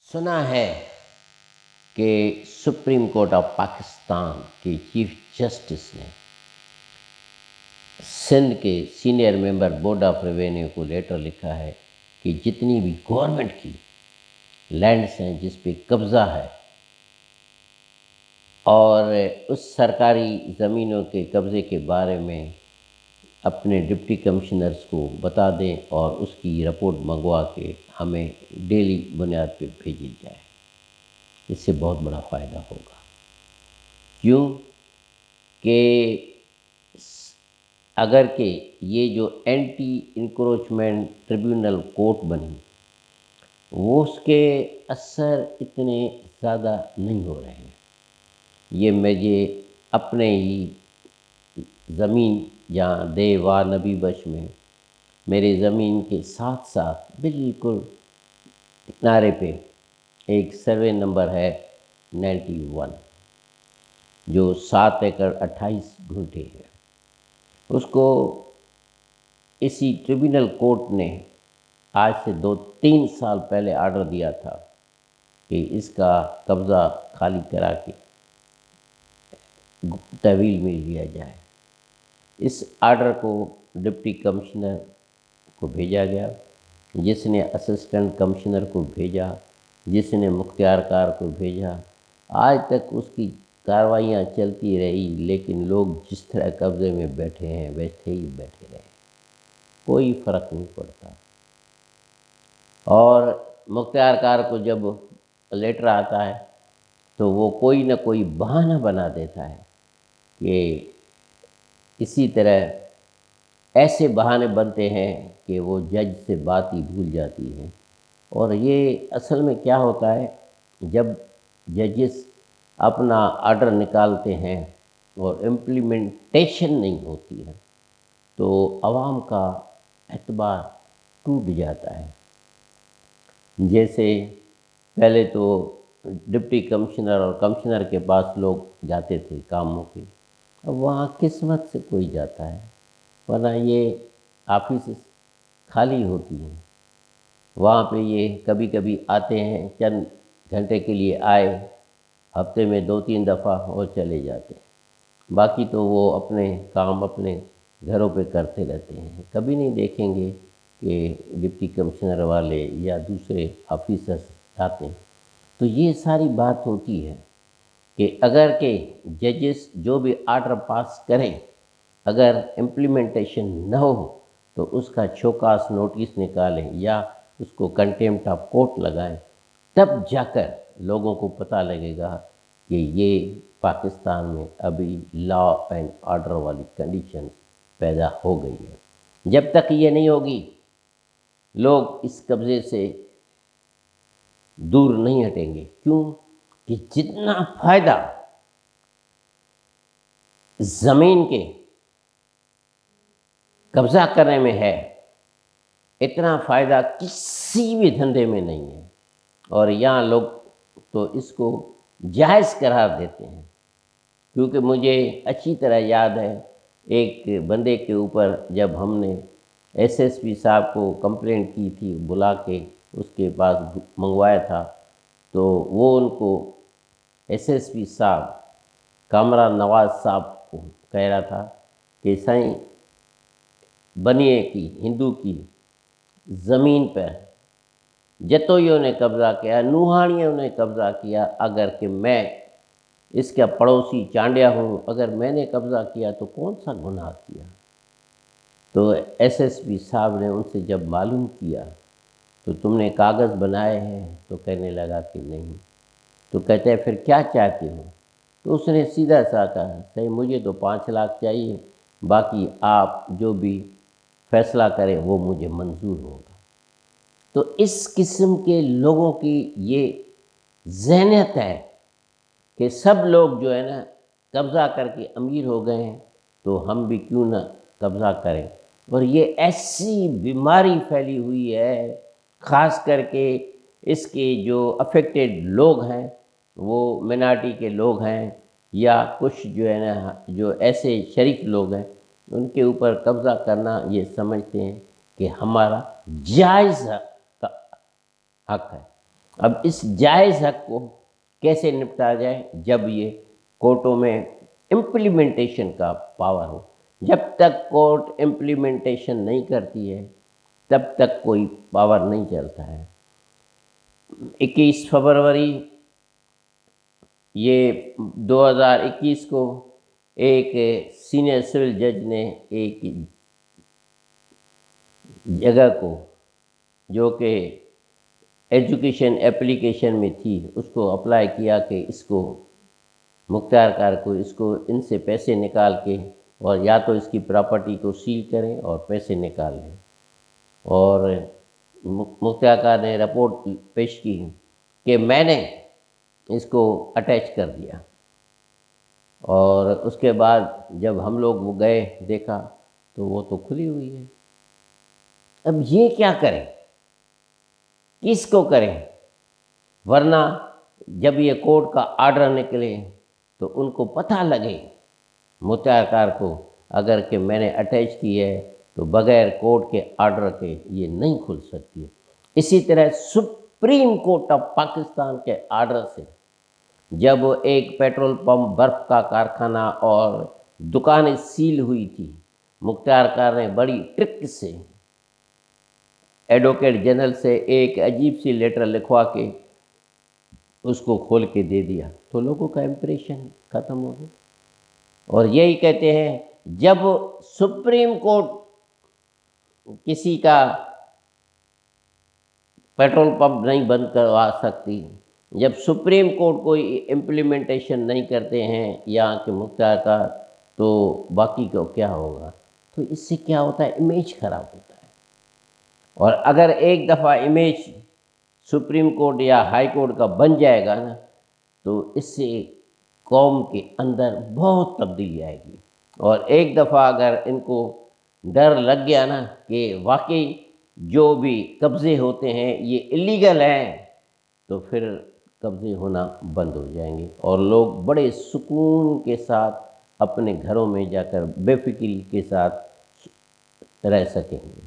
سنا ہے کہ سپریم کورٹ آف پاکستان کے چیف جسٹس نے سندھ کے senior member board of revenue کو لیٹر لکھا ہے کہ جتنی بھی گورنمنٹ کی لینڈس ہیں جس پہ قبضہ ہے اور اس سرکاری زمینوں کے قبضے کے بارے میں اپنے ڈپٹی کمشنرز کو بتا دیں اور اس کی رپورٹ منگوا کے ہمیں ڈیلی بنیاد پہ بھیجی جائے۔ اس سے بہت بڑا فائدہ ہوگا۔ کیوں کہ اگر کہ یہ جو اینٹی انکروچمنٹ ٹریبیونل کورٹ بنی وہ اس کے اثر اتنے زیادہ نہیں ہو رہے ہیں۔ یہ مجھے اپنے ہی زمین جہاں دیوا نبی بش میں میری زمین کے ساتھ ساتھ بالکل کنارے پہ ایک سروے نمبر ہے 91 جو 7 ایکڑ 28 گھنٹے ہے۔ اس کو اسی ٹریبیونل کورٹ نے آج سے 2-3 سال پہلے آرڈر دیا تھا کہ اس کا قبضہ خالی کرا کے تحویل میں لیا جائے۔ اس آرڈر کو ڈپٹی کمشنر کو بھیجا گیا، جس نے اسسٹنٹ کمشنر کو بھیجا، جس نے مختار کار کو بھیجا۔ آج تک اس کی کاروائیاں چلتی رہی، لیکن لوگ جس طرح قبضے میں بیٹھے ہیں ویسے ہی بیٹھے رہے، کوئی فرق نہیں پڑتا۔ اور مختار کار کو جب لیٹر آتا ہے تو وہ کوئی نہ کوئی بہانہ بنا دیتا ہے کہ اسی طرح ایسے بہانے بنتے ہیں کہ وہ جج سے بات ہی بھول جاتی ہے۔ اور یہ اصل میں کیا ہوتا ہے، جب ججز اپنا آرڈر نکالتے ہیں اور امپلیمنٹیشن نہیں ہوتی ہے تو عوام کا اعتبار ٹوٹ جاتا ہے۔ جیسے پہلے تو ڈپٹی کمشنر اور کمشنر کے پاس لوگ جاتے تھے کاموں کے، اب وہاں قسمت سے کوئی جاتا ہے، ورنہ یہ آفس خالی ہوتی ہیں۔ وہاں پہ یہ کبھی کبھی آتے ہیں، چند گھنٹے کے لیے آئے، ہفتے میں 2-3 دفعہ اور چلے جاتے ہیں، باقی تو وہ اپنے کام اپنے گھروں پہ کرتے رہتے ہیں۔ کبھی نہیں دیکھیں گے کہ ڈپٹی کمشنر والے یا دوسرے آفیسرز آتے ہیں۔ تو یہ ساری بات ہوتی ہے کہ اگر کہ ججز جو بھی آرڈر پاس کریں اگر امپلیمنٹیشن نہ ہو تو اس کا چوکاس نوٹس نکالیں یا اس کو کنٹیمپٹ آف کورٹ لگائیں، تب جا کر لوگوں کو پتہ لگے گا کہ یہ پاکستان میں ابھی لا اینڈ آرڈر والی کنڈیشن پیدا ہو گئی ہے۔ جب تک یہ نہیں ہوگی لوگ اس قبضے سے دور نہیں ہٹیں گے۔ کیوں کہ جتنا فائدہ زمین کے قبضہ کرنے میں ہے اتنا فائدہ کسی بھی دھندے میں نہیں ہے، اور یہاں لوگ تو اس کو جائز قرار دیتے ہیں۔ کیونکہ مجھے اچھی طرح یاد ہے ایک بندے کے اوپر جب ہم نے ایس پی صاحب کو کمپلینٹ کی تھی، بلا کے اس کے پاس منگوایا تھا، تو وہ ان کو ایس پی صاحب کامران نواز صاحب کو کہہ رہا تھا کہ سائیں بنیے کی ہندو کی زمین پر جتوئیوں نے قبضہ کیا، نوحانیوں نے قبضہ کیا، اگر کہ میں اس کا پڑوسی چانڈیا ہوں، اگر میں نے قبضہ کیا تو کون سا گناہ کیا؟ تو ایس پی صاحب نے ان سے جب معلوم کیا تو تم نے کاغذ بنائے ہیں؟ تو کہنے لگا کہ نہیں۔ تو کہتے ہیں پھر کیا چاہتے ہو؟ تو اس نے سیدھا سا کہا صحیح مجھے تو 5 لاکھ چاہیے، باقی آپ جو بھی فیصلہ کریں وہ مجھے منظور ہوگا۔ تو اس قسم کے لوگوں کی یہ ذہنیت ہے کہ سب لوگ جو ہے نا قبضہ کر کے امیر ہو گئے ہیں تو ہم بھی کیوں نہ قبضہ کریں۔ اور یہ ایسی بیماری پھیلی ہوئی ہے، خاص کر کے اس کے جو افیکٹڈ لوگ ہیں وہ مینارٹی کے لوگ ہیں یا کچھ جو ہے نا جو ایسے شریف لوگ ہیں، ان کے اوپر قبضہ کرنا یہ سمجھتے ہیں کہ ہمارا جائز حق ہے۔ اب اس جائز حق کو کیسے نپٹا جائے؟ جب یہ کورٹوں میں امپلیمنٹیشن کا پاور ہو. جب تک کورٹ امپلیمنٹیشن نہیں کرتی ہے تب تک کوئی پاور نہیں چلتا ہے. 21 فروری یہ 2021 کو ایک سینئر سول جج نے ایک جگہ کو جو کہ ایجوکیشن اپلیکیشن میں تھی اس کو اپلائی کیا کہ اس کو مختار کار کو اس کو ان سے پیسے نکال کے اور یا تو اس کی پراپرٹی کو سیل کریں اور پیسے نکال لیں. اور مختار کار نے رپورٹ پیش کی کہ میں نے اس کو اٹیچ کر دیا. اور اس کے بعد جب ہم لوگ وہ گئے دیکھا تو وہ تو کھلی ہوئی ہے. اب یہ کیا کریں؟ کس کو کریں؟ ورنہ جب یہ کورٹ کا آرڈر نکلے تو ان کو پتہ لگے مختار کار کو اگر کہ میں نے اٹیچ کی ہے تو بغیر کورٹ کے آرڈر کے یہ نہیں کھل سکتی ہے. اسی طرح سپریم کورٹ آف پاکستان کے آرڈر سے جب ایک پیٹرول پمپ برف کا کارخانہ اور دکانیں سیل ہوئی تھی، مختار کار نے بڑی ٹرک سے ایڈوکیٹ جنرل سے ایک عجیب سی لیٹر لکھوا کے اس کو کھول کے دے دیا تو لوگوں کا امپریشن ختم ہو گیا. اور یہی کہتے ہیں جب سپریم کورٹ کسی کا پیٹرول پمپ نہیں بند کروا سکتی، جب سپریم کورٹ کوئی امپلیمنٹیشن نہیں کرتے ہیں یہاں کے مختار کا، تو باقی کو کیا ہوگا؟ تو اس سے کیا ہوتا ہے؟ امیج خراب ہوتا ہے. اور اگر ایک دفعہ امیج سپریم کورٹ یا ہائی کورٹ کا بن جائے گا نا تو اس سے قوم کے اندر بہت تبدیلی آئے گی. اور ایک دفعہ اگر ان کو ڈر لگ گیا نا کہ واقعی جو بھی قبضے ہوتے ہیں یہ اللیگل ہیں تو پھر قبضے ہونا بند ہو جائیں گے اور لوگ بڑے سکون کے ساتھ اپنے گھروں میں جا کر بے فکری کے ساتھ رہ سکیں گے.